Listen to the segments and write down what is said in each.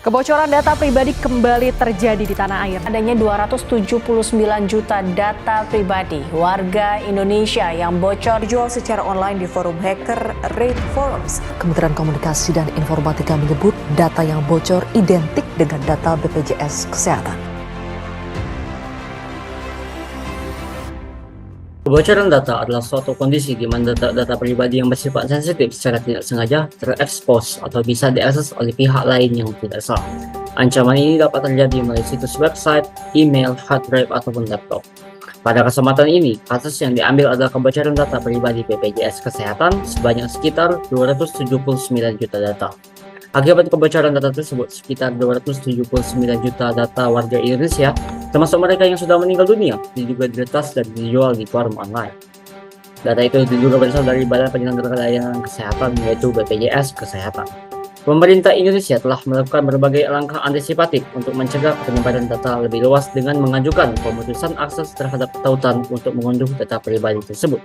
Kebocoran data pribadi kembali terjadi di tanah air. Adanya 279 juta data pribadi warga Indonesia yang bocor dijual secara online di forum hacker Raid Forums. Kementerian Komunikasi dan Informatika menyebut data yang bocor identik dengan data BPJS Kesehatan. Kebocoran data adalah suatu kondisi di mana data pribadi yang bersifat sensitif secara tidak sengaja terekspos atau bisa diakses oleh pihak lain yang tidak salah. Ancaman ini dapat terjadi melalui situs website, email, hard drive, ataupun laptop. Pada kesempatan ini, kasus yang diambil adalah kebocoran data pribadi BPJS Kesehatan sebanyak sekitar 279 juta data. Akibat kebocoran data tersebut, sekitar 279 juta data warga Indonesia, termasuk mereka yang sudah meninggal dunia, diduga diretas dan dijual di forum online. Data itu diduga berasal dari Badan Penyelenggara Layanan Kesehatan, yaitu BPJS Kesehatan. Pemerintah Indonesia telah melakukan berbagai langkah antisipatif untuk mencegah penyebaran data lebih luas dengan mengajukan pemutusan akses terhadap tautan untuk mengunduh data pribadi tersebut.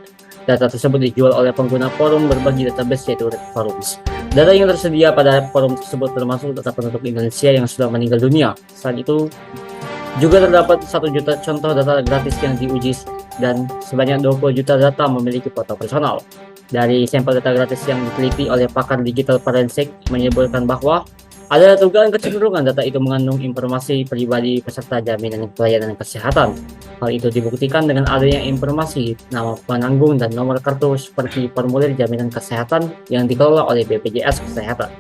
Data tersebut dijual oleh pengguna forum berbagi database yaitu Raid Forums. Data yang tersedia pada forum tersebut termasuk data penduduk Indonesia yang sudah meninggal dunia. Selain itu, juga terdapat 1 juta contoh data gratis yang diuji dan sebanyak 20 juta data memiliki foto personal. Dari sampel data gratis yang diteliti oleh pakar digital forensik menyebutkan bahwa ada dugaan kecenderungan data itu mengandung informasi pribadi peserta jaminan pelayanan kesehatan. Hal itu dibuktikan dengan adanya informasi nama penanggung dan nomor kartu seperti formulir jaminan kesehatan yang dikelola oleh BPJS Kesehatan.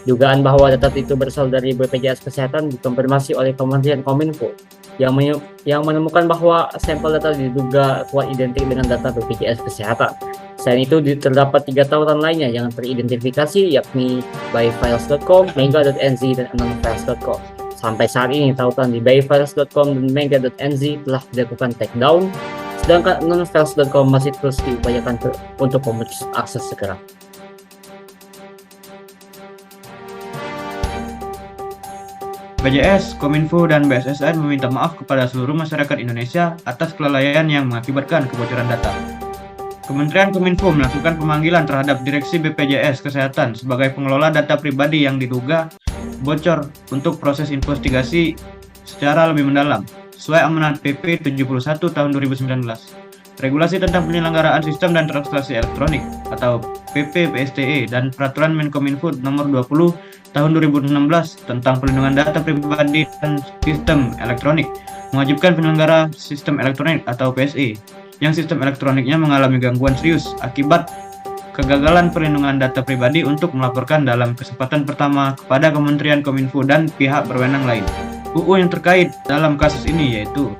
Dugaan bahwa data itu berasal dari BPJS Kesehatan dikonfirmasi oleh Kementerian Kominfo yang menemukan bahwa sampel data diduga kuat identik dengan data BPJS Kesehatan. Selain itu, terdapat 3 tautan lainnya yang teridentifikasi, yakni byfiles.com, mega.nz, dan anonfiles.com. Sampai saat ini, tautan di byfiles.com dan mega.nz telah dilakukan takedown, sedangkan anonfiles.com masih terus diupayakan untuk memutus akses segera. BPJS, Kominfo, dan BSSN meminta maaf kepada seluruh masyarakat Indonesia atas kelalaian yang mengakibatkan kebocoran data. Kementerian Kominfo melakukan pemanggilan terhadap Direksi BPJS Kesehatan sebagai pengelola data pribadi yang diduga bocor untuk proses investigasi secara lebih mendalam, sesuai amanat PP 71 tahun 2019. Regulasi tentang penyelenggaraan sistem dan transaksi elektronik atau PP PSTE dan Peraturan Menkominfo Nomor 20 tahun 2016 tentang perlindungan data pribadi dan sistem elektronik mewajibkan penyelenggara sistem elektronik atau PSE yang sistem elektroniknya mengalami gangguan serius akibat kegagalan perlindungan data pribadi untuk melaporkan dalam kesempatan pertama kepada Kementerian Kominfo dan pihak berwenang lain. UU yang terkait dalam kasus ini yaitu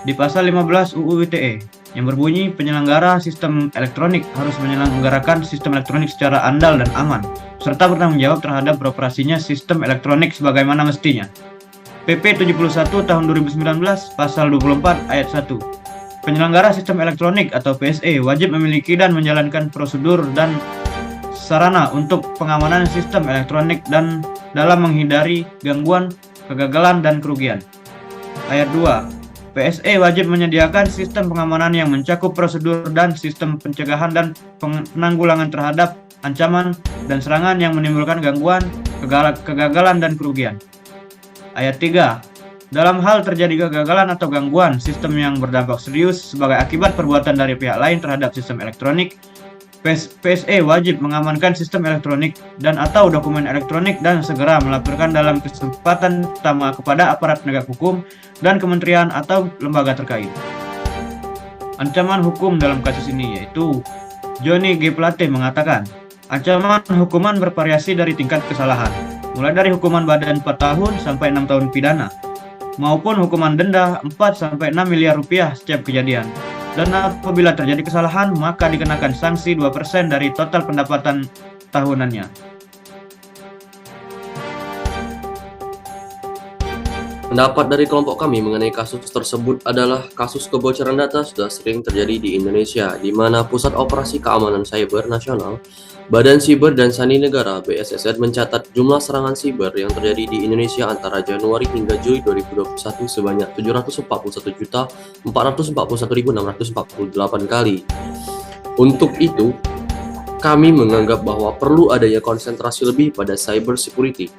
di pasal 15 UU ITE yang berbunyi penyelenggara sistem elektronik harus menyelenggarakan sistem elektronik secara andal dan aman, serta bertanggung jawab terhadap beroperasinya sistem elektronik sebagaimana mestinya. PP 71 tahun 2019 pasal 24 ayat 1. Penyelenggara sistem elektronik atau PSE wajib memiliki dan menjalankan prosedur dan sarana untuk pengamanan sistem elektronik dan dalam menghindari gangguan, kegagalan, dan kerugian. Ayat 2. PSE wajib menyediakan sistem pengamanan yang mencakup prosedur dan sistem pencegahan dan penanggulangan terhadap ancaman dan serangan yang menimbulkan gangguan, kegagalan, dan kerugian. Ayat 3. Dalam hal terjadi kegagalan atau gangguan sistem yang berdampak serius sebagai akibat perbuatan dari pihak lain terhadap sistem elektronik, PSE wajib mengamankan sistem elektronik dan atau dokumen elektronik dan segera melaporkan dalam kesempatan pertama kepada aparat penegak hukum dan kementerian atau lembaga terkait. Ancaman hukum dalam kasus ini yaitu Joni G. Plate mengatakan, ancaman hukuman bervariasi dari tingkat kesalahan, mulai dari hukuman badan 4 tahun sampai 6 tahun pidana, maupun hukuman denda 4-6 miliar rupiah setiap kejadian. Dan apabila terjadi kesalahan, maka dikenakan sanksi 2% dari total pendapatan tahunannya. Pendapat dari kelompok kami mengenai kasus tersebut adalah kasus kebocoran data sudah sering terjadi di Indonesia, di mana Pusat Operasi Keamanan Siber Nasional, Badan Siber dan Sandi Negara (BSSN) mencatat jumlah serangan siber yang terjadi di Indonesia antara Januari hingga Juli 2021 sebanyak 741.441.648 kali. Untuk itu, kami menganggap bahwa perlu adanya konsentrasi lebih pada cyber security.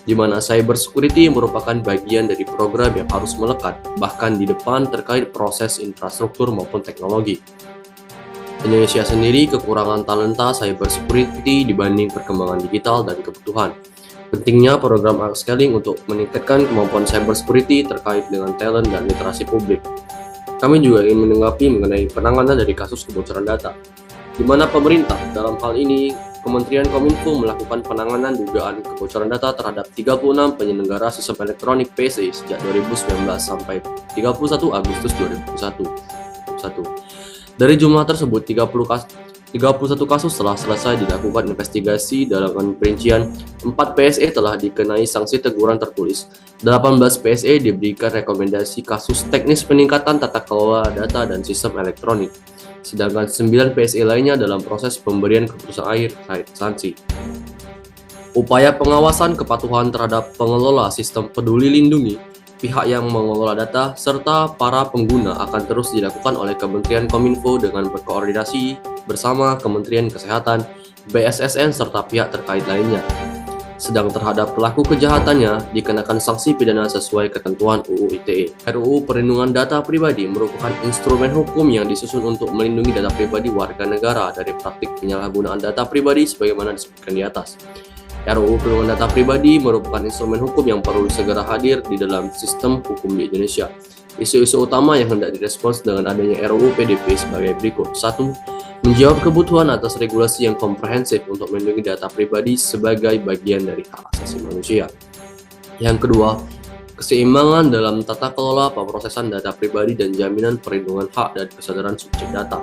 di mana cyber security merupakan bagian dari program yang harus melekat, bahkan di depan terkait proses infrastruktur maupun teknologi. Indonesia sendiri kekurangan talenta cyber security dibanding perkembangan digital dan kebutuhan. Pentingnya program upscaling untuk meningkatkan kemampuan cyber security terkait dengan talent dan literasi publik. Kami juga ingin menanggapi mengenai penanganan dari kasus kebocoran data, di mana pemerintah dalam hal ini Kementerian Kominfo melakukan penanganan dugaan kebocoran data terhadap 36 penyelenggara sistem elektronik PSE sejak 2019 sampai 31 Agustus 2021. Dari jumlah tersebut, 31 kasus telah selesai dilakukan investigasi dalam perincian 4 PSE telah dikenai sanksi teguran tertulis, 18 PSE diberikan rekomendasi kasus teknis peningkatan tata kelola data dan sistem elektronik, sedangkan 9 PSE lainnya dalam proses pemberian keputusan akhir terkait sanksi. Upaya pengawasan kepatuhan terhadap pengelola sistem Peduli Lindungi, pihak yang mengelola data, serta para pengguna akan terus dilakukan oleh Kementerian Kominfo dengan berkoordinasi bersama Kementerian Kesehatan, BSSN, serta pihak terkait lainnya. Sedang terhadap pelaku kejahatannya dikenakan sanksi pidana sesuai ketentuan UU ITE. RUU Perlindungan Data Pribadi merupakan instrumen hukum yang disusun untuk melindungi data pribadi warga negara dari praktik penyalahgunaan data pribadi sebagaimana disebutkan di atas. RUU Perlindungan Data Pribadi merupakan instrumen hukum yang perlu segera hadir di dalam sistem hukum di Indonesia. Isu-isu utama yang hendak direspons dengan adanya RUU PDP sebagai berikut. 1. Menjawab kebutuhan atas regulasi yang komprehensif untuk melindungi data pribadi sebagai bagian dari hak asasi manusia. Yang kedua, keseimbangan dalam tata kelola pemrosesan data pribadi dan jaminan perlindungan hak dan kesadaran subjek data.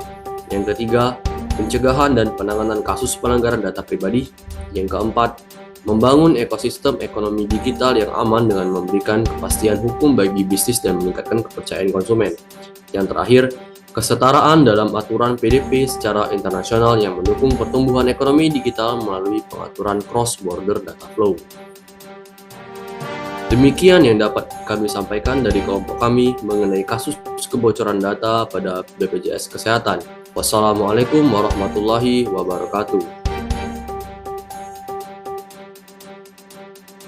Yang ketiga, pencegahan dan penanganan kasus pelanggaran data pribadi. Yang keempat, membangun ekosistem ekonomi digital yang aman dengan memberikan kepastian hukum bagi bisnis dan meningkatkan kepercayaan konsumen. Yang terakhir, kesetaraan dalam aturan PDP secara internasional yang mendukung pertumbuhan ekonomi digital melalui pengaturan cross-border data flow. Demikian yang dapat kami sampaikan dari kelompok kami mengenai kasus kebocoran data pada BPJS Kesehatan. Wassalamualaikum warahmatullahi wabarakatuh.